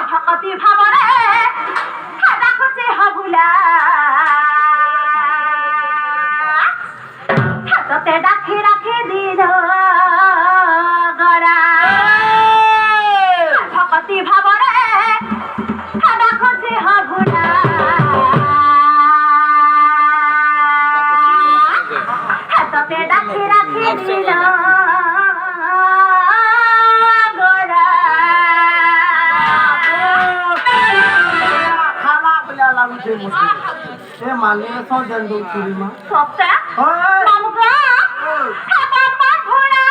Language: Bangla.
ভকতি ভাবরে ডাকুছে হবুলা হাততে ডাকি রাখি দিল গড়া ভকতি ভাবরে ডাকুছে হবুলা হাততে ডাকি রাখি দিল माने सौ जन दो चूड़ी मां सबसे मामुका पापा घोड़ा